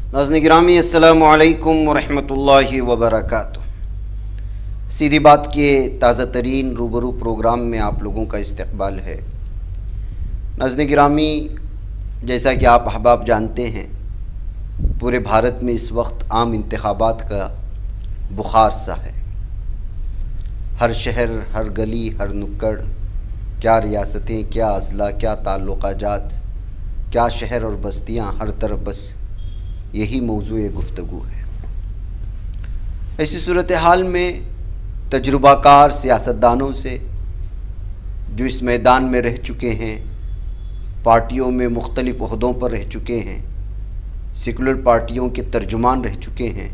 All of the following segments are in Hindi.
नाज़रीन गिरामी अस्सलामु अलैकुम वरहमतुल्लाहि वबरकातुह। सीधी बात के ताज़ा तरीन रूबरू प्रोग्राम में आप लोगों का इस्तकबाल है। नाज़रीन गिरामी, जैसा कि आप अहबाब जानते हैं, पूरे भारत में इस वक्त आम इंतखाबात का बुखार सा है। हर शहर, हर गली, हर नुक्कड़, क्या रियासतें, क्या अज़ला, क्या ताल्लुक़ात, क्या शहर और बस्तियाँ, हर तरफ बस यही मौज़ूए गुफ्तगू है। ऐसी सूरत हाल में तजुर्बाकार सियासतदानों से जो इस मैदान में रह चुके हैं, पार्टियों में मुख्तलिफ़ ओहदों पर रह चुके हैं, सेकुलर पार्टियों के तर्जुमान रह चुके हैं,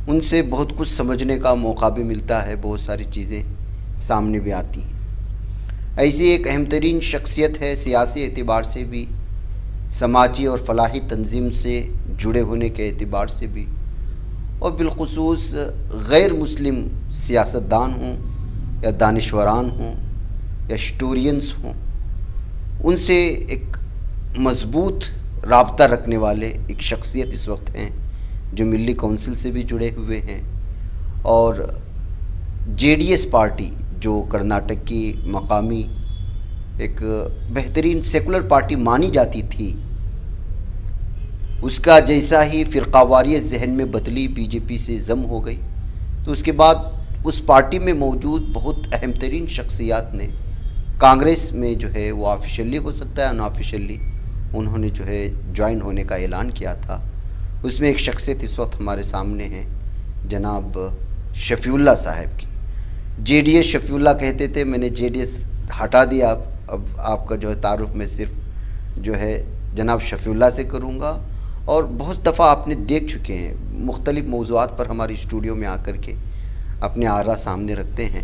उनसे बहुत कुछ समझने का मौका भी मिलता है, बहुत सारी चीज़ें सामने भी आती हैं। ऐसी एक अहम तरीन शख्सियत है, सियासी एतबार से भी, समाजी और फलाही तंजीम से जुड़े होने के एतबार से भी, और बिलखुसूस गैर मुस्लिम सियासतदान हों या दानिश्वरान हों या हिस्टोरियंस हों, उनसे एक मज़बूत राब्ता रखने वाले एक शख्सियत इस वक्त हैं जो मिली कौंसिल से भी जुड़े हुए हैं। और JDS पार्टी जो कर्नाटक की मकामी एक बेहतरीन सेकुलर पार्टी मानी जाती थी, उसका जैसा ही फ़िरक़ावारियत जहन में बदली, BJP से ज़म हो गई, तो उसके बाद उस पार्टी में मौजूद बहुत अहम तरीन शख्सियात ने कांग्रेस में जो है वो ऑफिशियली हो सकता है अनऑफिशियली उन्होंने जो है ज्वाइन होने का ऐलान किया था। उसमें एक शख्सियत इस वक्त हमारे सामने है, जनाब शफ़ीउल्लाह साहब की। JDS शफ़ीउल्लाह कहते थे, मैंने JDS हटा दिया। अब आपका जो है तारुफ में सिर्फ जो है जनाब शफ़ीउल्लाह से करूँगा। और बहुत दफ़ा आपने देख चुके हैं, मुख्तलिफ़ मौज़ूआत पर हमारे स्टूडियो में आकर के अपने आरा सामने रखते हैं।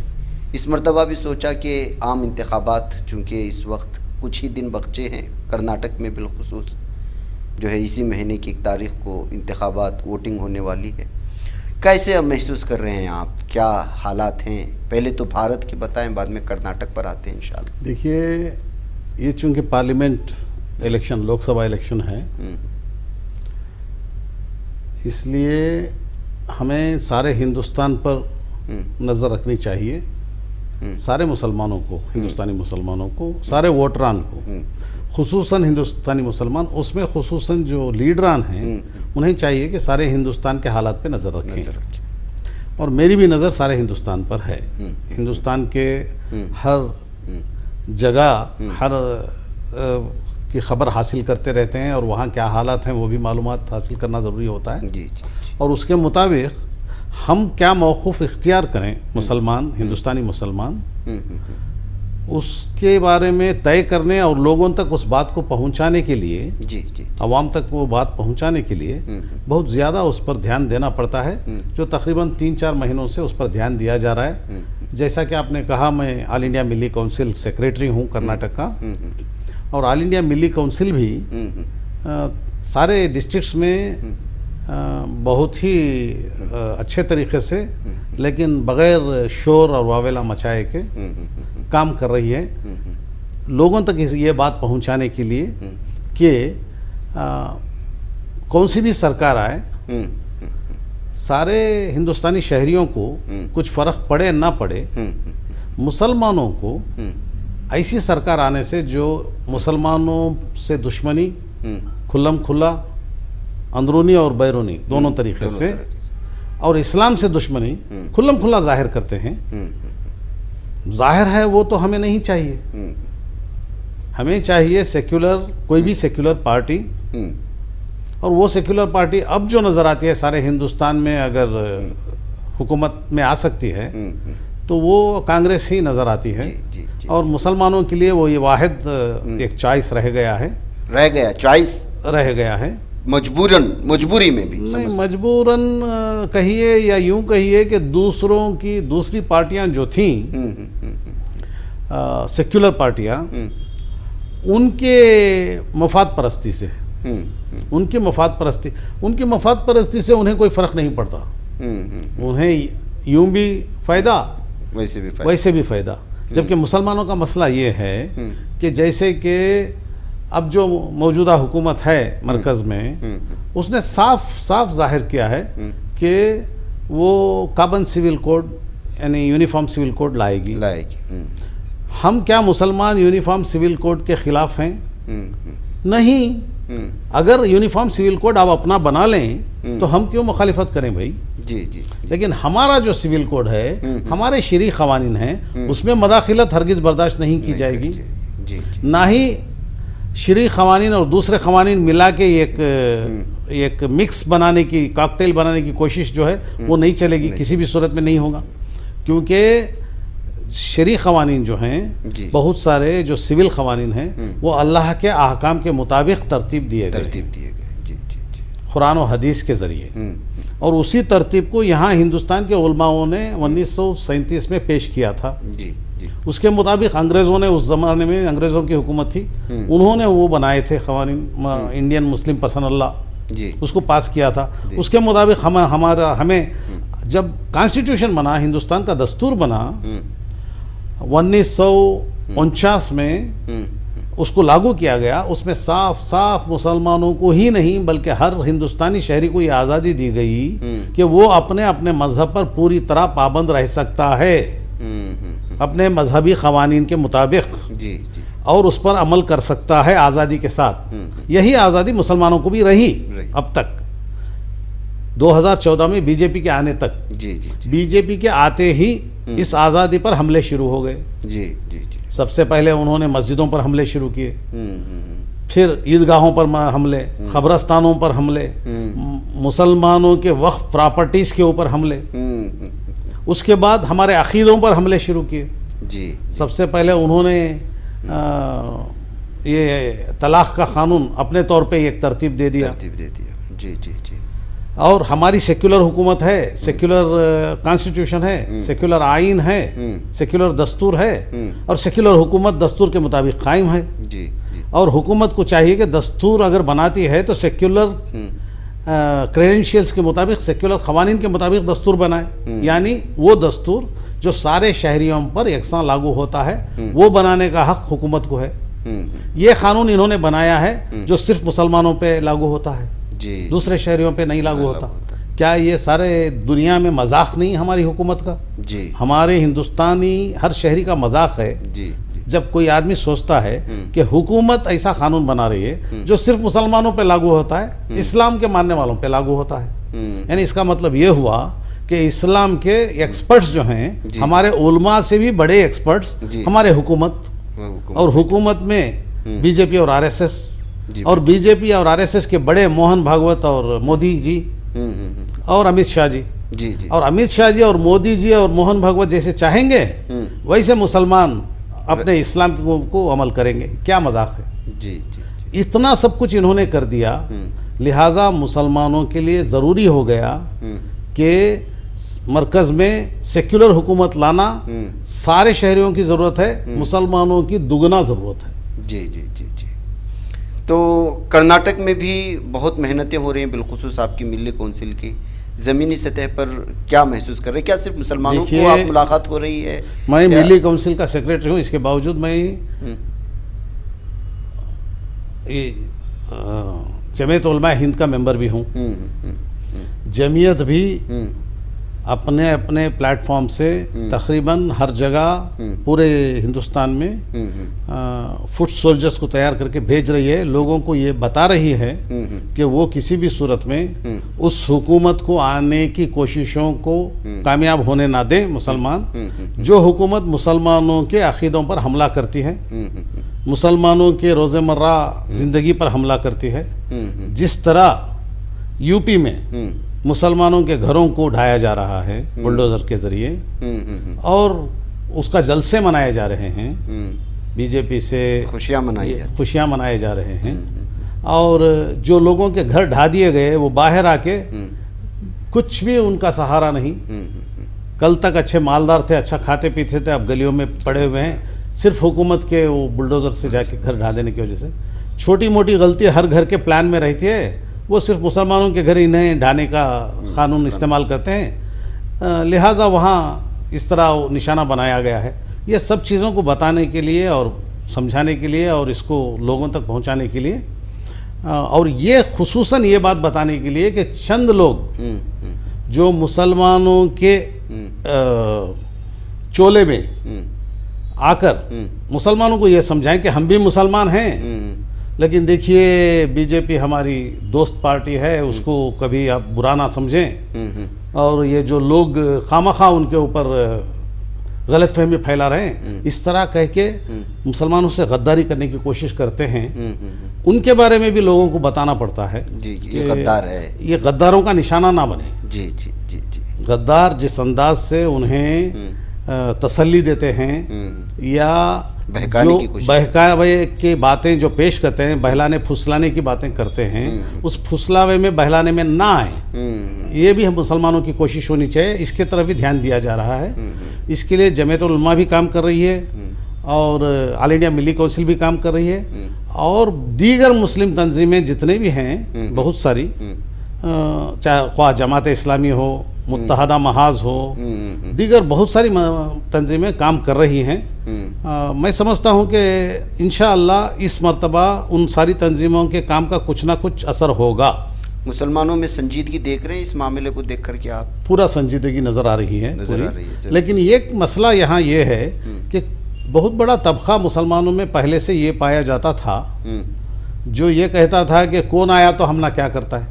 इस मरतबा भी सोचा कि आम इंतखाबात चूँकि इस वक्त कुछ ही दिन बचे हैं, कर्नाटक में बिलखुसूस जो है इसी महीने की 1 तारीख़ को इंतखाबात वोटिंग होने वाली है। कैसे अब महसूस कर रहे हैं आप, क्या हालात हैं? पहले तो भारत के बताएं, बाद में कर्नाटक पर आते हैं इंशाल्लाह। देखिए, ये चूँकि पार्लियामेंट इलेक्शन, लोकसभा इलेक्शन है, इसलिए हमें सारे हिंदुस्तान पर नज़र रखनी चाहिए, सारे मुसलमानों को, हिंदुस्तानी मुसलमानों को, सारे वोटरान को, खुसूसन हिंदुस्तानी मुसलमान, उसमें खुसूसन जो लीडरान हैं उन्हें चाहिए कि सारे हिंदुस्तान के हालात पे नज़र रखें। और मेरी भी नज़र सारे हिंदुस्तान पर है। हिंदुस्तान के हर जगह हर की ख़बर हासिल करते रहते हैं और वहाँ क्या हालात हैं वो भी मालूमात हासिल करना ज़रूरी होता है। जी। और उसके मुताबिक हम क्या मौक़िफ़ इख्तियार करें, मुसलमान, हिंदुस्तानी मुसलमान, उसके बारे में तय करने और लोगों तक उस बात को पहुंचाने के लिए, अवाम तक वो बात पहुंचाने के लिए बहुत ज़्यादा उस पर ध्यान देना पड़ता है, जो तकरीबन 3-4 महीनों से उस पर ध्यान दिया जा रहा है। जैसा कि आपने कहा, मैं ऑल इंडिया मिली काउंसिल सेक्रेटरी हूँ कर्नाटक का, और ऑल इंडिया मिली काउंसिल भी सारे डिस्ट्रिक्ट्स में बहुत ही अच्छे तरीके से, लेकिन बग़ैर शोर और वावेला मचाए के काम कर रही है, लोगों तक ये बात पहुंचाने के लिए कि कौन सी भी सरकार आए, सारे हिंदुस्तानी शहरियों को कुछ फ़र्क पड़े ना पड़े, मुसलमानों को ऐसी सरकार आने से जो मुसलमानों से दुश्मनी खुल्लम खुल्ला, अंदरूनी और बैरूनी दोनों तरीक़े से, और इस्लाम से दुश्मनी खुल्लम खुल्ला जाहिर करते हैं, जाहिर है वो तो हमें नहीं चाहिए। हमें चाहिए सेक्युलर, कोई भी सेक्युलर पार्टी, और वो सेक्युलर पार्टी अब जो नज़र आती है सारे हिंदुस्तान में, अगर हुकूमत में आ सकती है तो वो कांग्रेस ही नज़र आती है। जी। और मुसलमानों के लिए वो ये वाहिद एक चॉइस रह गया है, मजबूरी में भी नहीं, मजबूरन कहिए या यूं कहिए कि दूसरी पार्टियां जो थीं, सेक्युलर पार्टियां, उनके मफाद परस्ती से, उनकी मफाद परस्ती से उन्हें कोई फ़र्क नहीं पड़ता। उन्हें यूं भी फ़ायदा, वैसे भी फ़ायदा। जबकि मुसलमानों का मसला ये है कि जैसे कि अब जो मौजूदा हुकूमत है मरकज़ में, उसने साफ साफ जाहिर किया है कि वो काबन सिविल कोड यानी यूनिफॉर्म सिविल कोड लाएगी। हम क्या मुसलमान यूनिफॉर्म सिविल कोड के खिलाफ हैं? नहीं। अगर यूनिफॉर्म सिविल कोड आप अपना बना लें तो हम क्यों मुखालिफत करें भाई? जी। लेकिन हमारा जो सिविल कोड है, हमारे शरई क़वानीन हैं, उसमें मदाखिलत हरगिज़ बर्दाश्त नहीं की जाएगी। ना ही शरई क़वानीन और दूसरे क़वानीन मिला के एक मिक्स बनाने की, कॉकटेल बनाने की कोशिश जो है वो नहीं चलेगी, किसी भी सूरत में नहीं होगा। क्योंकि शरई क़वानीन जो हैं, बहुत सारे जो सिविल क़वानीन हैं वो अल्लाह के अहकाम के मुताबिक तरतीब दिए गए कुरान और हदीस के ज़रिए, और उसी तरतीब को यहाँ हिंदुस्तान के उलमाओं ने 1937 में पेश किया था। उसके मुताबिक अंग्रेज़ों ने, उस ज़माने में अंग्रेज़ों की हुकूमत थी, उन्होंने वो बनाए थे क़वानीन, इंडियन मुस्लिम पसंद उसको पास किया था। उसके मुताबिक हमें जब कॉन्स्टिट्यूशन बना, हिंदुस्तान का दस्तूर बना 1949 में उसको लागू किया गया। उसमें साफ साफ मुसलमानों को ही नहीं बल्कि हर हिंदुस्तानी शहरी को ये आज़ादी दी गई कि वो अपने अपने मज़हब पर पूरी तरह पाबंद रह सकता है, अपने मजहबी क़वानीन के मुताबिक, और उस पर अमल कर सकता है आज़ादी के साथ। यही आज़ादी मुसलमानों को भी रही अब तक, 2014 में बीजेपी के आने तक। बीजेपी के आते ही इस आज़ादी पर हमले शुरू हो गए। सबसे पहले उन्होंने मस्जिदों पर हमले शुरू किए, फिर ईदगाहों पर हमले, ख़बरस्तानों पर हमले, मुसलमानों के वक्फ प्रॉपर्टीज़ के ऊपर हमले, उसके बाद हमारे अक़ीदों पर हमले शुरू किए। सबसे पहले उन्होंने ये तलाक़ का क़ानून अपने तौर पे एक तरतीब दे दिया। और हमारी सेक्युलर हुकूमत है, सेक्युलर कॉन्स्टिट्यूशन है, सेक्युलर आइन है, सेक्युलर दस्तूर है, और सेक्युलर हुकूमत दस्तूर के मुताबिक कायम है। और हुकूमत को चाहिए कि दस्तूर अगर बनाती है तो सेक्युलर क्रेडेंशियल्स के मुताबिक, सेक्युलर क़वानीन के मुताबिक दस्तूर बनाए, यानी वो दस्तूर जो सारे शहरियों पर यकसां लागू होता है, वो बनाने का हक़ हुकूमत को है। ये क़ानून इन्होंने बनाया है जो सिर्फ मुसलमानों पे लागू होता है, दूसरे शहरियों पे नहीं लागू होता। क्या ये सारे दुनिया में मजाक नहीं हमारी हुकूमत का? हमारे हिंदुस्तानी हर शहरी का मजाक है जब कोई आदमी सोचता है कि हुकूमत ऐसा कानून बना रही है जो सिर्फ मुसलमानों पे लागू होता है, इस्लाम के मानने वालों पे लागू होता है। यानी इसका मतलब ये हुआ कि इस्लाम के एक्सपर्ट्स जो हैं, हमारे उलमा से भी बड़े एक्सपर्ट्स हमारे हुकूमत, और हुकूमत में बीजेपी और आरएसएस, और बीजेपी और आरएसएस के बड़े मोहन भागवत और मोदी जी और अमित शाह जी, और अमित शाह जी और मोदी जी और मोहन भागवत जैसे चाहेंगे वैसे मुसलमान अपने इस्लाम को अमल करेंगे। क्या मजाक है? इतना सब कुछ इन्होंने कर दिया, लिहाजा मुसलमानों के लिए ज़रूरी हो गया कि मरकज़ में सेक्युलर हुकूमत लाना सारे शहरियों की ज़रूरत है, मुसलमानों की दुगना ज़रूरत है। जी। तो कर्नाटक में भी बहुत मेहनतें हो रही हैं, बिलखुसूस आपकी मिली कौंसिल की। ज़मीनी सतह पर क्या महसूस कर रहे हैं? क्या सिर्फ मुसलमानों को आप मुलाकात हो रही है? मैं मिली काउंसिल का सेक्रेटरी हूँ, इसके बावजूद मैं जमीयत उलमा हिंद का मेंबर भी हूँ। जमीयत भी अपने अपने प्लेटफॉर्म से तकरीबन हर जगह पूरे हिंदुस्तान में फुट सोल्जर्स को तैयार करके भेज रही है, लोगों को ये बता रही है कि वो किसी भी सूरत में उस हुकूमत को आने की कोशिशों को कामयाब होने ना दें मुसलमान। जो हुकूमत मुसलमानों के अक़ीदों पर हमला करती है, मुसलमानों के रोज़मर्रा ज़िंदगी पर हमला करती है, जिस तरह यूपी में मुसलमानों के घरों को ढाया जा रहा है बुलडोज़र के ज़रिए, और उसका जलसे मनाए जा रहे हैं, बीजेपी से खुशियाँ मनाए जा रहे हैं, और जो लोगों के घर ढा दिए गए वो बाहर आके कुछ भी उनका सहारा नहीं। कल तक अच्छे मालदार थे, अच्छा खाते पीते थे, अब गलियों में पड़े हुए हैं सिर्फ हुकूमत के वो बुलडोज़र से जाके घर ढा देने की वजह से। छोटी मोटी गलती हर घर के प्लान में रहती है, वो सिर्फ मुसलमानों के घर इन्हें ढाने का कानून इस्तेमाल करते हैं, लिहाजा वहाँ इस तरह निशाना बनाया गया है। ये सब चीज़ों को बताने के लिए और समझाने के लिए और इसको लोगों तक पहुँचाने के लिए और ये खुसूसन ये बात बताने के लिए कि चंद लोग जो मुसलमानों के चोले में आकर मुसलमानों को ये समझाएं कि हम भी मुसलमान हैं, लेकिन देखिए बीजेपी हमारी दोस्त पार्टी है, उसको कभी आप बुरा ना समझें, और ये जो लोग खामखा उनके ऊपर गलतफहमी फैला रहे हैं, इस तरह कह के मुसलमानों से गद्दारी करने की कोशिश करते हैं, उनके बारे में भी लोगों को बताना पड़ता है जी, ये गद्दार है, ये गद्दारों का निशाना ना बने। जी जी जी जी। गद्दार जिस अंदाज से उन्हें तसल्ली देते हैं या बहकाने की कोशिश, बहकावे की बातें जो पेश करते हैं, बहलाने फुसलाने की बातें करते हैं, उस फुसलावे में बहलाने में ना आए, ये भी हम मुसलमानों की कोशिश होनी चाहिए। इसके तरफ भी ध्यान दिया जा रहा है। इसके लिए जमीयत उल उलमा भी काम कर रही है और ऑल इंडिया मिली काउंसिल भी काम कर रही है, और दीगर मुस्लिम तंजीमें जितने भी हैं बहुत सारी, चाहे ख्वाह जमात इस्लामी हो, मुत्तहदा महाज हो, दीगर बहुत सारी तंजीमें काम कर रही हैं। मैं समझता हूं कि इंशाअल्लाह इस मर्तबा उन सारी तंजीमों के काम का कुछ ना कुछ असर होगा। मुसलमानों में संजीदगी देख रहे हैं इस मामले को देख करके आप? पूरा संजीदगी नज़र आ रही है, नजर आ रही है। लेकिन एक मसला यहाँ ये है कि बहुत बड़ा तबका मुसलमानों में पहले से ये पाया जाता था जो ये कहता था कि कौन आया तो हम ना क्या करता है,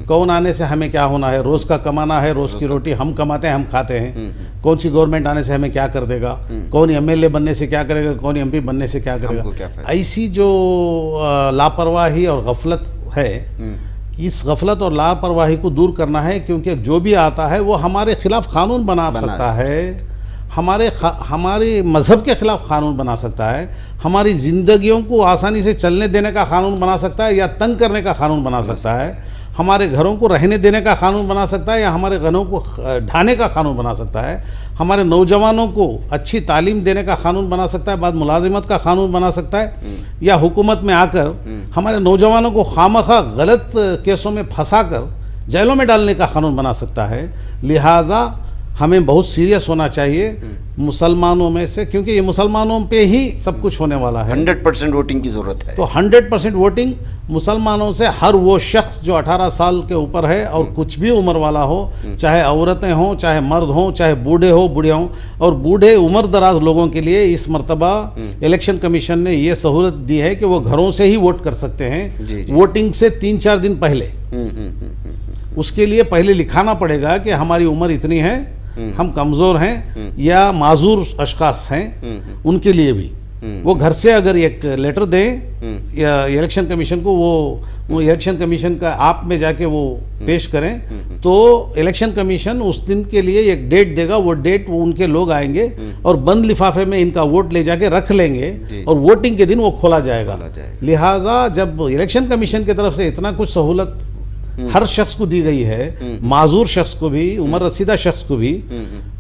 कौन आने से हमें क्या होना है, रोज़ का कमाना है, रोज़ की रोटी हम कमाते हैं, हम खाते हैं, कौन सी गवर्नमेंट आने से हमें क्या कर देगा, कौन एमएलए बनने से क्या करेगा, कौन एमपी बनने से क्या करेगा। ऐसी जो लापरवाही और गफलत है, इस गफलत और लापरवाही को दूर करना है, क्योंकि जो भी आता है वो हमारे खिलाफ कानून बना सकता है, हमारे मज़हब के ख़िलाफ़ कानून बना सकता है, हमारी ज़िंदगियों को आसानी से चलने देने का कानून बना सकता है या तंग करने का कानून बना सकता है, हमारे घरों को रहने देने का कानून बना सकता है या हमारे घरों को ढाने का कानून बना सकता है, हमारे नौजवानों को अच्छी तालीम देने का कानून बना सकता है, बाद मुलाजिमत का कानून बना सकता है, या हुकूमत में आकर हमारे नौजवानों को खामखा गलत केसों में फंसाकर जेलों में डालने का कानून बना सकता है। लिहाजा हमें बहुत सीरियस होना चाहिए मुसलमानों में से, क्योंकि ये मुसलमानों पे ही सब कुछ होने वाला है। 100% वोटिंग की ज़रूरत है। तो 100% वोटिंग मुसलमानों से हर वो शख्स जो 18 साल के ऊपर है और कुछ भी उम्र वाला हो, चाहे औरतें हों, चाहे मर्द हों, चाहे बूढ़े हो बुढ़िया हों, और बूढ़े उम्र दराज लोगों के लिए इस मर्तबा इलेक्शन कमीशन ने ये सहूलत दी है कि वो घरों से ही वोट कर सकते हैं, वोटिंग से 3-4 दिन पहले। उसके लिए पहले लिखाना पड़ेगा कि हमारी उम्र इतनी है, हम कमज़ोर हैं या माजूर अशखास हैं, उनके लिए भी वो घर से अगर एक लेटर दें या इलेक्शन कमीशन को, वो इलेक्शन कमीशन का आप में जाके वो पेश करें, तो इलेक्शन कमीशन उस दिन के लिए एक डेट देगा, वो डेट वो उनके लोग आएंगे और बंद लिफाफे में इनका वोट ले जाके रख लेंगे और वोटिंग के दिन वो खोला जाएगा। लिहाजा जब इलेक्शन कमीशन की तरफ से इतना कुछ सहूलत हर शख्स को दी गई है, माजूर शख्स को भी, उम्र रसीदा शख्स को भी,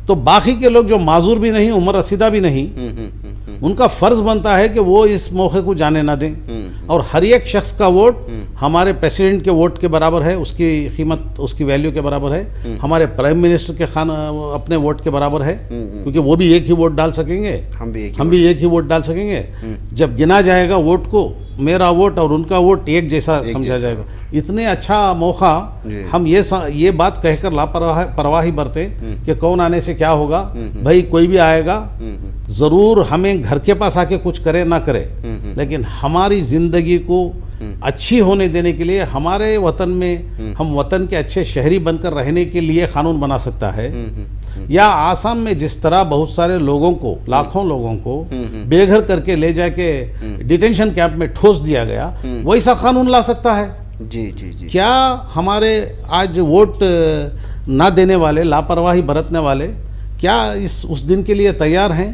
तो बाकी के लोग जो माजूर भी नहीं, उम्र रसीदा भी नहीं, उनका फर्ज बनता है कि वो इस मौके को जाने ना दें। और हर एक शख्स का वोट हमारे प्रेसिडेंट के वोट के बराबर है, उसकी कीमत, उसकी वैल्यू के बराबर है, हमारे प्राइम मिनिस्टर के अपने वोट के बराबर है, क्योंकि वो भी एक ही वोट डाल सकेंगे, हम भी एक ही वोट डाल सकेंगे। जब गिना जाएगा वोट को, मेरा वोट और उनका वोट एक जैसा समझा जाएगा। इतने अच्छा मौका हम ये बात कहकर लापरवाही बरतें कि कौन आने से क्या होगा। भाई कोई भी आएगा, ज़रूर हमें घर के पास आके कुछ करे ना करे, लेकिन हमारी ज़िंदगी को अच्छी होने देने के लिए, हमारे वतन में हम वतन के अच्छे शहरी बनकर रहने के लिए कानून बना सकता है। या आसाम में जिस तरह बहुत सारे लोगों को, लाखों लोगों को बेघर करके ले जाके डिटेंशन कैंप में ठोस दिया गया, वैसा कानून ला सकता है। जी जी जी। क्या हमारे आज वोट ना देने वाले, लापरवाही बरतने वाले, क्या उस दिन के लिए तैयार हैं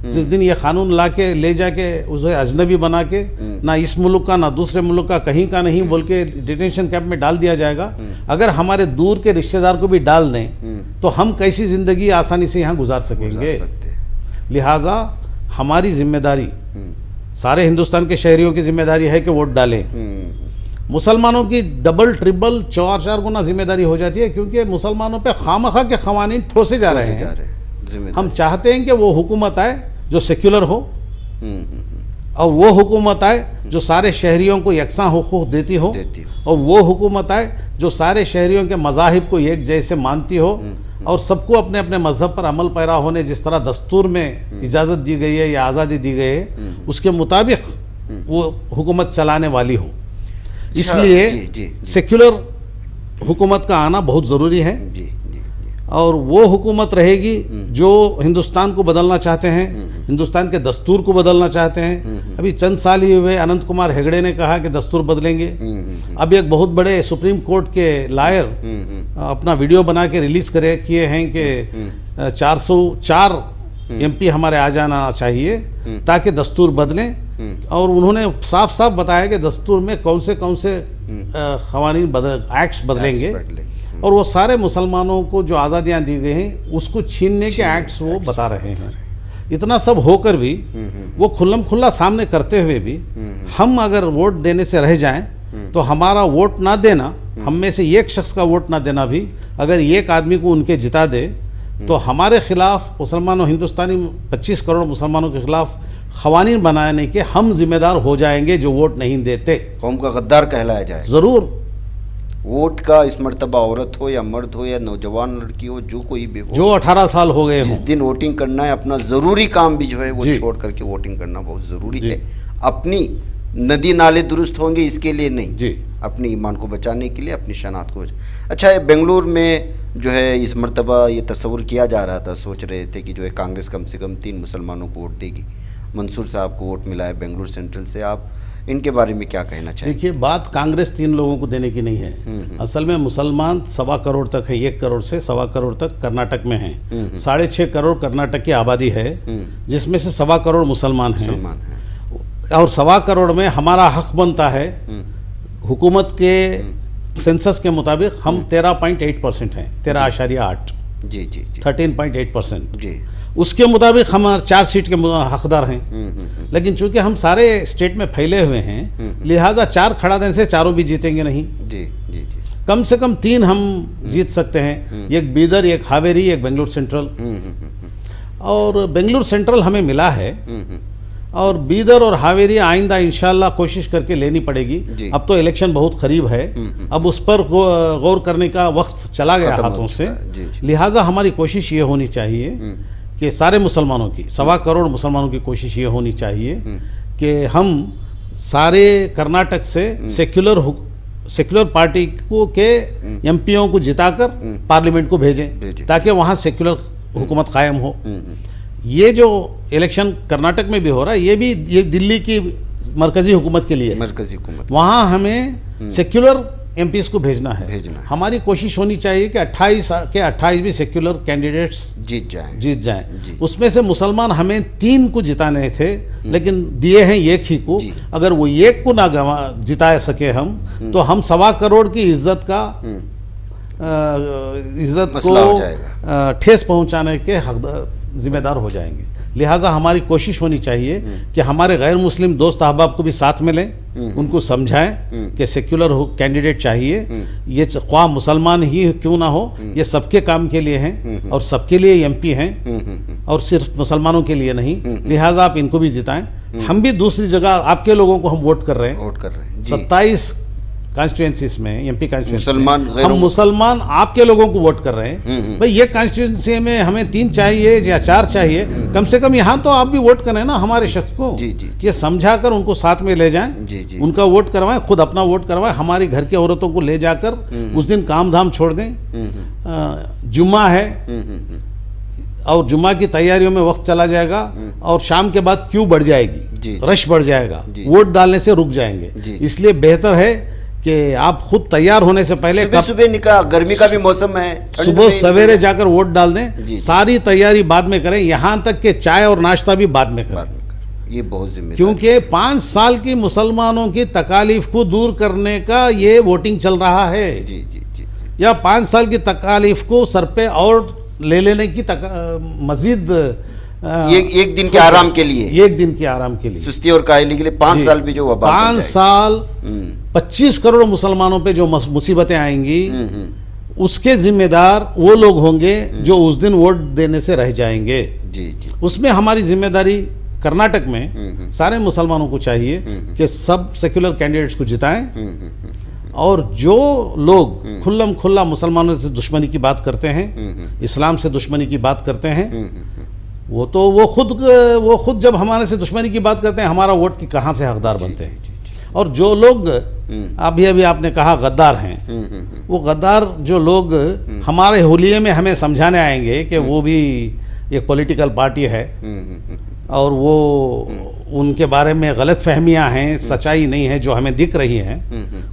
जिस दिन ये कानून ला के ले जाके उसे अजनबी बना के, ना इस मुल्क का ना दूसरे मुल्क का, कहीं का नहीं बोल के डिटेंशन कैंप में डाल दिया जाएगा। अगर हमारे दूर के रिश्तेदार को भी डाल दें तो हम कैसी ज़िंदगी आसानी से यहाँ गुजार सकेंगे। लिहाजा हमारी जिम्मेदारी, सारे हिंदुस्तान के शहरियों की जिम्मेदारी है कि वोट डालें। मुसलमानों की डबल ट्रिपल 4-4 गुना जिम्मेदारी हो जाती है, क्योंकि मुसलमानों पे खामखा के क़वानीन ठोसे जा रहे हैं। हम चाहते हैं कि वो हुकूमत आए जो सेक्युलर हो, और वो हुकूमत आए जो सारे शहरियों को यकसा हुकूक देती हो, और वो हुकूमत आए जो सारे शहरियों के मज़ाहिब को एक जैसे मानती हो और सबको अपने अपने मज़हब पर अमल पैरा होने जिस तरह दस्तूर में इजाज़त दी गई है या आज़ादी दी गई है उसके मुताबिक वो हुकूमत चलाने वाली हो। इसलिए सेक्युलर हुकूमत का आना बहुत ज़रूरी है और वो हुकूमत रहेगी जो हिंदुस्तान को बदलना चाहते हैं, हिंदुस्तान के दस्तूर को बदलना चाहते हैं। अभी चंद साल ही हुए अनंत कुमार हेगड़े ने कहा कि दस्तूर बदलेंगे। अब एक बहुत बड़े सुप्रीम कोर्ट के लायर अपना वीडियो बना के रिलीज किए हैं कि 404 एमपी हमारे आ जाना चाहिए ताकि दस्तूर बदलें, और उन्होंने साफ साफ बताया कि दस्तूर में कौन से क़वानीन एक्ट्स बदलेंगे और वो सारे मुसलमानों को जो आज़ादियाँ दी गई हैं उसको छीनने के एक्ट्स वो बता रहे हैं। इतना सब होकर भी वो खुल्लम खुल्ला सामने करते हुए भी हम अगर वोट देने से रह जाएं तो हमारा वोट ना देना, हम में से एक शख्स का वोट ना देना भी अगर एक आदमी को उनके जिता दे तो हमारे खिलाफ मुसलमानों, हिंदुस्तानी 25 करोड़ मुसलमानों के खिलाफ क़वानीन बनाने के हम जिम्मेदार हो जाएंगे जो वोट नहीं देते। कौम का गद्दार कहलाया जाए। ज़रूर। वोट का इस मर्तबा औरत हो या मर्द हो या नौजवान लड़की हो, जो कोई भी हो, जो 18 साल हो गए जिस दिन वोटिंग करना है अपना ज़रूरी काम भी जो है वो छोड़ करके वोटिंग करना बहुत ज़रूरी है। अपनी नदी नाले दुरुस्त होंगे इसके लिए नहीं जी, अपनी ईमान को बचाने के लिए, अपनी शनाख्त को अच्छा है। बेंगलुरु में जो है इस मर्तबा ये तस्वुर किया जा रहा था, सोच रहे थे कि जो है कांग्रेस कम से कम 3 मुसलमानों को वोट देगी। मंसूर साहब को वोट मिला है बेंगलुरु सेंट्रल से, आप इनके बारे में क्या कहना चाहिए? देखिए, बात कांग्रेस 3 लोगों को देने की नहीं है। असल में मुसलमान 1.25 करोड़ तक है, 1 करोड़ से 1.25 करोड़ तक कर्नाटक में हैं। 6.5 करोड़ कर्नाटक की आबादी है जिसमें से 1.25 करोड़ मुसलमान हैं और 1.25 करोड़ में हमारा हक बनता है। हुकूमत के सेंसस के मुताबिक हम 13.8% हैं, 13.8 जी 13.8% जी। उसके मुताबिक हम 4 सीट के हकदार हैं। लेकिन चूंकि हम सारे स्टेट में फैले हुए हैं लिहाजा 4 खड़ा देने से चारों भी जीतेंगे नहीं जी। कम से कम 3 हम जीत सकते हैं, एक बीदर, एक हावेरी, एक बेंगलुरु सेंट्रल। और बेंगलुरु सेंट्रल हमें मिला है और बीदर और हावेरी आइंदा इंशाल्लाह कोशिश करके लेनी पड़ेगी। अब तो इलेक्शन बहुत करीब है, अब उस पर गौर करने का वक्त चला गया हाथों से। लिहाजा हमारी कोशिश ये होनी चाहिए कि सारे मुसलमानों की, 1.25 करोड़ मुसलमानों की कोशिश ये होनी चाहिए कि हम सारे कर्नाटक से सेक्युलर पार्टी को के एमपीओं को जिताकर पार्लियामेंट को भेजें ताकि वहाँ सेक्युलर हुकूमत कायम हो। ये जो इलेक्शन कर्नाटक में भी हो रहा है ये दिल्ली की मरकजी हुकूमत के लिए है। मरकजी हुकूमत, वहाँ हमें सेक्युलर एमपीज को भेजना है। हमारी कोशिश होनी चाहिए कि 28 के 28 भी सेक्युलर कैंडिडेट्स जीत जाएं। उसमें से मुसलमान हमें 3 को जिताने थे लेकिन दिए हैं 1 ही को। अगर वो 1 को ना जिता सके हम तो हम 1.25 करोड़ की इज्जत को ठेस पहुंचाने के जिम्मेदार हो जाएंगे। लिहाजा हमारी कोशिश होनी चाहिए कि हमारे गैर मुस्लिम दोस्त अहबाब को भी साथ में लें, उनको समझाएं कि सेक्युलर कैंडिडेट चाहिए। ये ख्वाह मुसलमान ही क्यों ना हो, ये सबके काम के लिए हैं और सबके लिए एमपी हैं और सिर्फ मुसलमानों के लिए नहीं। लिहाजा आप इनको भी जिताएं। हम भी दूसरी जगह आपके लोगों को हम वोट कर रहे हैं 27 कॉन्स्टिट्यूएंसीज में, एमपी कॉन्स्टिट्यूएंसी हम मुसलमान आपके लोगों को वोट कर रहे हैं। भाई ये कॉन्स्टिट्यूएंसी में हमें 3 चाहिए या 4 चाहिए, कम से कम यहाँ तो आप भी वोट करें ना हमारे शख्स को। ये समझाकर उनको साथ में ले जाएं, उनका वोट करवाएं, खुद अपना वोट करवाएं। हमारी घर की औरतों को ले जाकर उस दिन काम धाम छोड़ दें। जुम्मा है और जुम्मा की तैयारियों में वक्त चला जाएगा और शाम के बाद क्यू बढ़ जाएगी, रश बढ़ जाएगा, वोट डालने से रुक जाएंगे। इसलिए बेहतर है कि आप खुद तैयार होने से पहले सुबह निकला, गर्मी का भी मौसम है, सुबह सवेरे जाकर वोट डाल दें। सारी तैयारी बाद में करें, यहाँ तक कि चाय और नाश्ता भी बाद में करें। ये बहुत जिम्मेदारी, क्योंकि 5 साल की मुसलमानों की तकालीफ को दूर करने का ये वोटिंग चल रहा है। या 5 साल की तकालीफ को सर पे और ले लेने की मजीद एक दिन के आराम के लिए, 1 दिन के आराम के लिए, सुस्ती और काहली के लिए 5 साल भी जो 5 साल 25 करोड़ मुसलमानों पे जो मुसीबतें आएंगी उसके जिम्मेदार वो लोग होंगे जो उस दिन वोट देने से रह जाएंगे। उसमें हमारी जिम्मेदारी कर्नाटक में सारे मुसलमानों को चाहिए कि सब सेक्युलर कैंडिडेट्स को जिताएं और जो लोग खुल्लम खुल्ला मुसलमानों से दुश्मनी की बात करते हैं, इस्लाम से दुश्मनी की बात करते हैं, वो खुद जब हमारे से दुश्मनी की बात करते हैं, हमारा वोट की कहाँ से हकदार बनते हैं। और जो लोग अभी आपने कहा गद्दार हैं, वो गद्दार जो लोग हमारे हुलिये में हमें समझाने आएंगे कि वो भी एक पॉलिटिकल पार्टी है और वो उनके बारे में गलत फहमियां हैं, सच्चाई नहीं है जो हमें दिख रही है,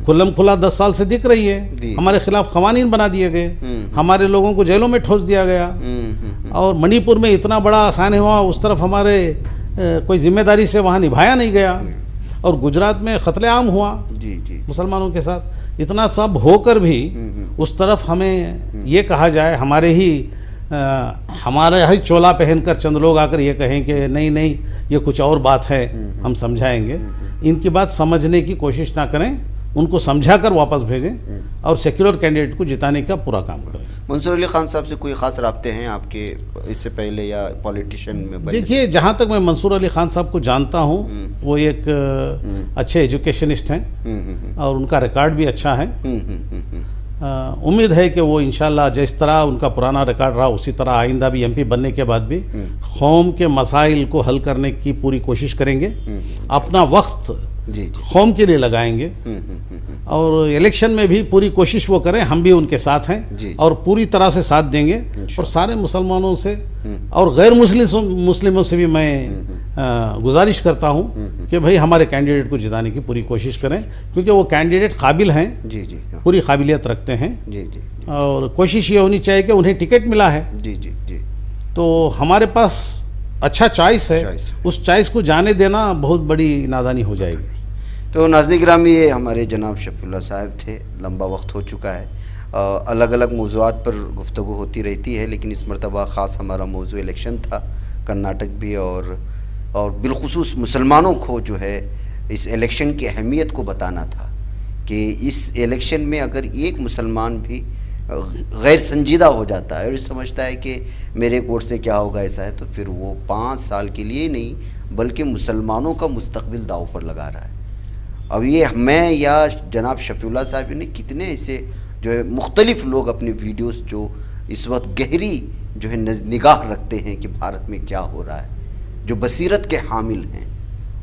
खुल्लम खुला 10 साल से दिख रही है। हमारे खिलाफ कवानीन बना दिए गए, हमारे लोगों को जेलों में ठोस दिया गया, और मणिपुर में इतना बड़ा आसान हुआ, उस तरफ हमारे कोई जिम्मेदारी से वहाँ निभाया नहीं गया, और गुजरात में कत्लेआम हुआ मुसलमानों के साथ। इतना सब होकर भी उस तरफ हमें ये कहा जाए, हमारे ही चोला पहनकर चंद लोग आकर ये कहें कि नहीं नहीं ये कुछ और बात है, हम समझाएंगे। इनकी बात समझने की कोशिश ना करें, उनको समझाकर वापस भेजें और सेक्युलर कैंडिडेट को जिताने का पूरा काम करें। मंसूर अली खान साहब से कोई ख़ास राब्ते हैं आपके इससे पहले या पॉलिटिशियन में? देखिए, जहाँ तक मैं मंसूर अली खान साहब को जानता हूँ, वो एक अच्छे एजुकेशनिस्ट हैं और उनका रिकॉर्ड भी अच्छा है। उम्मीद है कि वो इंशाल्लाह जिस तरह उनका पुराना रिकॉर्ड रहा उसी तरह आइंदा भी एमपी बनने के बाद भी कौम के मसाइल को हल करने की पूरी कोशिश करेंगे, अपना वक्त कौम के लिए लगाएंगे, और इलेक्शन में भी पूरी कोशिश वो करें, हम भी उनके साथ हैं और पूरी तरह से साथ देंगे। और सारे मुसलमानों से और गैर मुस्लिमों से भी मैं गुजारिश करता हूं कि भाई हमारे कैंडिडेट को जिताने की पूरी कोशिश करें, क्योंकि वो कैंडिडेट काबिल हैं, पूरी काबिलियत रखते हैं, और कोशिश ये होनी चाहिए कि उन्हें टिकट मिला है तो हमारे पास अच्छा चॉइस है, उस चॉइस को जाने देना बहुत बड़ी नादानी हो जाएगी। तो नाज़रीन गिरामी, ये हमारे जनाब शफीउल्लाह साहब थे। लंबा वक्त हो चुका है, अलग अलग मौज़ूआत पर गुफ्तगू होती रहती है, लेकिन इस मरतबा ख़ास हमारा मौज़ू इलेक्शन था, कर्नाटक भी, और बिलखुसूस मुसलमानों को जो है इस इलेक्शन की अहमियत को बताना था कि इस इलेक्शन में अगर एक मुसलमान भी गैर संजीदा हो जाता है और समझता है कि मेरे वोट से क्या होगा, ऐसा है, तो फिर वो 5 साल के लिए नहीं बल्कि मुसलमानों का मुस्तकबिल दाव पर लगा रहा है। अब ये मैं या जनाब शफीउल्लाह साहब ने कितने ऐसे जो है मुख्तलिफ लोग अपने वीडियोस जो इस वक्त गहरी जो है निगाह रखते हैं कि भारत में क्या हो रहा है, जो बसीरत के हामिल हैं,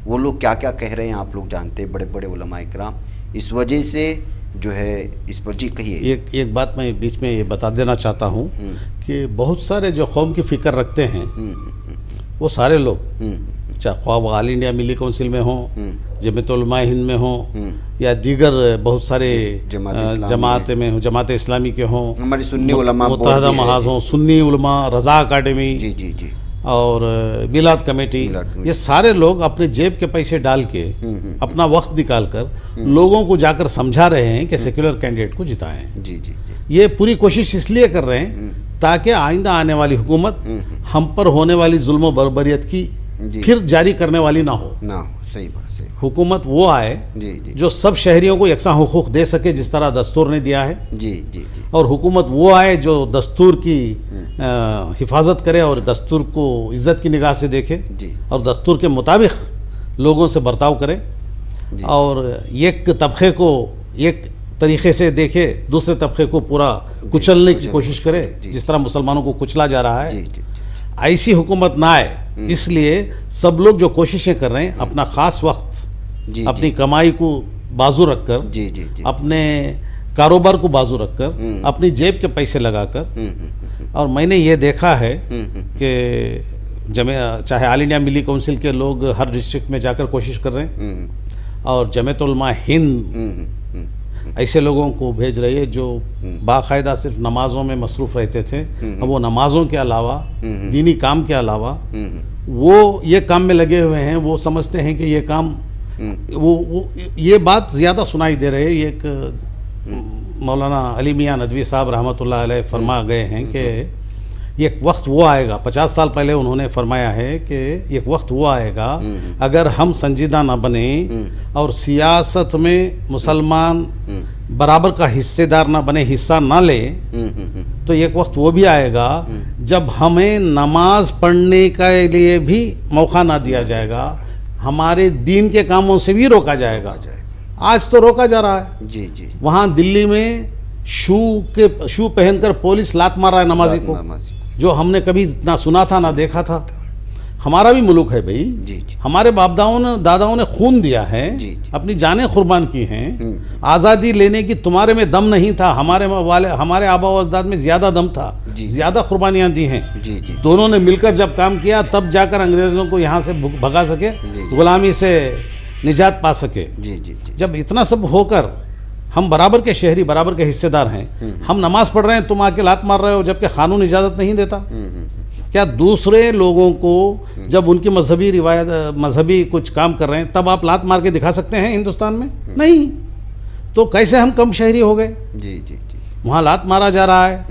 वो लोग क्या क्या कह रहे हैं आप लोग जानते हैं, बड़े बड़े उलमा इकराम। इस वजह से जो है इस पर जी कहिए। एक बात मैं बीच में ये बता देना चाहता हूँ कि बहुत सारे जो कौम की फ़िक्र रखते हैं वो सारे लोग, चाहे ख्वाब ऑल इंडिया मिली काउंसिल में हों, जमीयत उलमा हिंद में हों, या दीगर बहुत सारे जमात में हो, जमात इस्लामी के हों, हमारी सुन्नी उलमा मुत्तहदा महाज हों, सुन्नी उलमा, रज़ा अकाडमी और मिलाद कमेटी, ये सारे लोग अपने जेब के पैसे डाल के अपना वक्त निकाल कर लोगों को जाकर समझा रहे हैं कि सेक्युलर कैंडिडेट को जिताएं। ये पूरी कोशिश इसलिए कर रहे हैं ताकि आइंदा आने वाली हुकूमत हम पर होने वाली जुल्म बर्बरियत की फिर जारी करने वाली ना हो। सही बात, सही। हुकूमत वो आए जो सब शहरियों को यकसा हुकूक दे सके जिस तरह दस्तूर ने दिया है। और हुकूमत वो आए जो दस्तूर की हिफाजत करे और दस्तूर को इज़्ज़त की निगाह से देखे और दस्तूर के मुताबिक लोगों से बर्ताव करे, और एक तबके को एक तरीक़े से देखे, दूसरे तबके को पूरा कुचलने की कोशिश करे जिस तरह मुसलमानों को कुचला जा रहा है। ऐसी हुकूमत ना आए, इसलिए सब लोग जो कोशिशें कर रहे हैं अपना ख़ास वक्त अपनी कमाई को बाजू रखकर, अपने कारोबार को बाजू रखकर, अपनी जेब के पैसे लगाकर, और मैंने ये देखा है कि चाहे ऑल इंडिया मिली काउंसिल के लोग हर डिस्ट्रिक्ट में जाकर कोशिश कर रहे हैं, और जमीयत उलमा हिंद ऐसे लोगों को भेज रही है जो बाकायदा सिर्फ नमाज़ों में मसरूफ़ रहते थे, अब वो नमाज़ों के अलावा, दीनी काम के अलावा वो ये काम में लगे हुए हैं। वो समझते हैं कि ये काम वो ये बात ज़्यादा सुनाई दे रही है। एक मौलाना अली मियाँ नदवी साहब रहमतुल्लाह अलैह फरमा गए हैं कि एक वक्त वो आएगा, 50 साल पहले उन्होंने फरमाया है कि एक वक्त वो आएगा अगर हम संजीदा ना बने और सियासत में मुसलमान बराबर का हिस्सेदार ना बने, हिस्सा ना ले, तो एक वक्त वो भी आएगा जब हमें नमाज पढ़ने के लिए भी मौका ना दिया जाएगा, हमारे दीन के कामों से भी रोका जाएगा। आज तो रोका जा रहा है। जी जी। वहाँ दिल्ली में शू पहनकर पुलिस लात मार रहा है नमाजी को, जो हमने कभी ना सुना था ना देखा था। हमारा भी मुल्क है भाई। जी जी। हमारे बाप दादाओं ने खून दिया है, जी जी। अपनी जानें कुर्बान की हैं। आज़ादी लेने की तुम्हारे में दम नहीं था, हमारे आबा व अजदाद में ज़्यादा दम था, ज़्यादा कुर्बानियाँ दी हैं। जी जी। दोनों ने मिलकर जब काम किया तब जाकर अंग्रेज़ों को यहाँ से भगा सके, गुलामी से निजात पा सके। जी जी। जब इतना सब होकर हम बराबर के शहरी, बराबर के हिस्सेदार हैं, हम नमाज पढ़ रहे हैं, तुम आके लात मार रहे हो, जबकि कानून इजाज़त नहीं देता। क्या दूसरे लोगों को जब उनकी मजहबी रिवायत, मजहबी कुछ काम कर रहे हैं, तब आप लात मार के दिखा सकते हैं हिंदुस्तान में? नहीं। तो कैसे हम कम शहरी हो गए? जी जी जी। वहाँ लात मारा जा रहा है,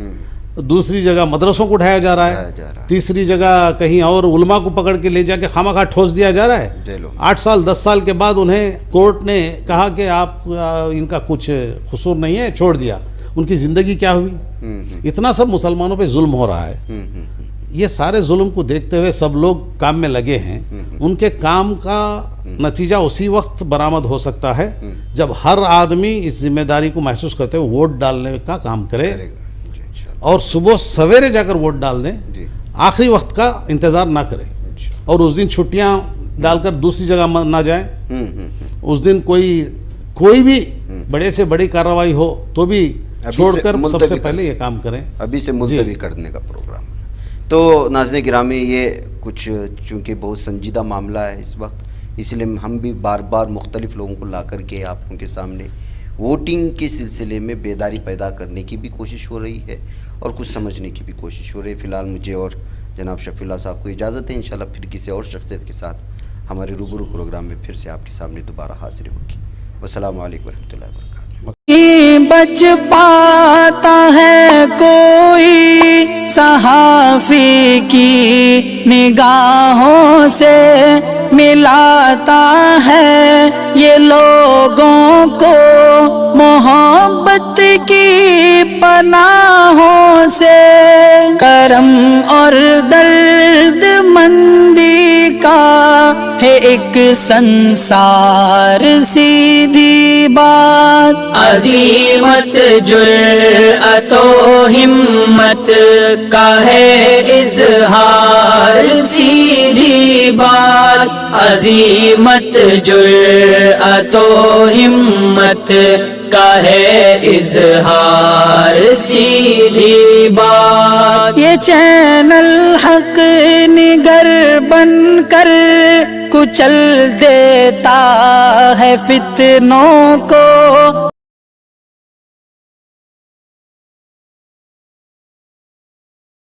दूसरी जगह मदरसों को उठाया जा रहा है, तीसरी जगह कहीं और उलमा को पकड़ के ले जाके खामखा ठोस दिया जा रहा है। 8 साल 10 साल के बाद उन्हें कोर्ट ने कहा कि आप इनका कुछ कसूर नहीं है, छोड़ दिया। उनकी ज़िंदगी क्या हुई? इतना सब मुसलमानों पे जुल्म हो रहा है। ये सारे जुल्म को देखते हुए सब लोग काम में लगे हैं। उनके काम का नतीजा उसी वक्त बरामद हो सकता है जब हर आदमी इस जिम्मेदारी को महसूस करते हुए वोट डालने का काम करे और सुबह सवेरे जाकर वोट डाल दें, आखिरी वक्त का इंतज़ार ना करें और उस दिन छुट्टियां डालकर दूसरी जगह ना जाएं। उस दिन कोई भी बड़े से बड़ी कार्रवाई हो तो भी छोड़कर सबसे पहले ये काम करें। अभी से मुलतवी करने का प्रोग्राम। तो नाज़रीन गिरामी, ये कुछ चूँकि बहुत संजीदा मामला है इस वक्त, इसलिए हम भी बार बार मुख्तलिफ़ लोगों को ला करके आप उनके सामने वोटिंग के सिलसिले में बेदारी पैदा करने की भी कोशिश हो रही है और कुछ समझने की भी कोशिश हो रही है। फ़िलहाल मुझे और जनाब शफीउल्लाह साहब को इजाज़त है। इंशाल्लाह फिर किसी और शख्सियत के साथ हमारे रूबरू प्रोग्राम में फिर से आपके सामने दोबारा हाजिर होगी। वस्सलामु अलैकुम वरहमतुल्लाहि वबरकातुहू। बच पाता है कोई सहाफ़ी की निगाहों से, मिलाता है ये लोगों को मोहब्बत की पनाहों से। करम और दर्द मंदी का है एक संसार, सीधी बात। अज़ीमत जुर्अतो हिम्मत का है इज़हार, सीधी बात। अज़ीमत जुर्अतो हिम्मत का है इज़हार, सीधी बात। ये चैनल हक निगर बनकर कुचल देता है फितनों को।